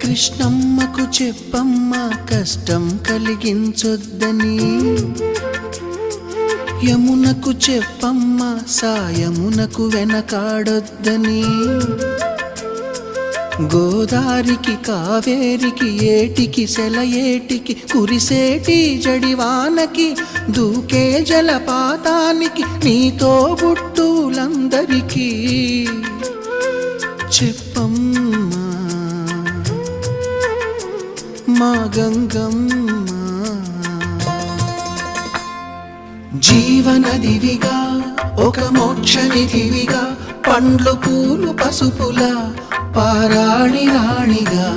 కృష్ణమ్మకు చెప్పమ్మా కష్టం కలిగించొద్దని, యమునకు చెప్పమ్మా సాయమునకు వెనకాడొద్దని, గోదారికి కావేరికి ఏటికి సెలయేటికి కురిసేటి జడివానకి దూకే జలపాతానికి నీతో బుట్టులందరికీ చెప్పమ్మా మా గంగమ్మ. జీవనదివిగా ఒక మోక్షనిధివిగా పండ్లు పూలు పసుపుల పారాణి రాణిగా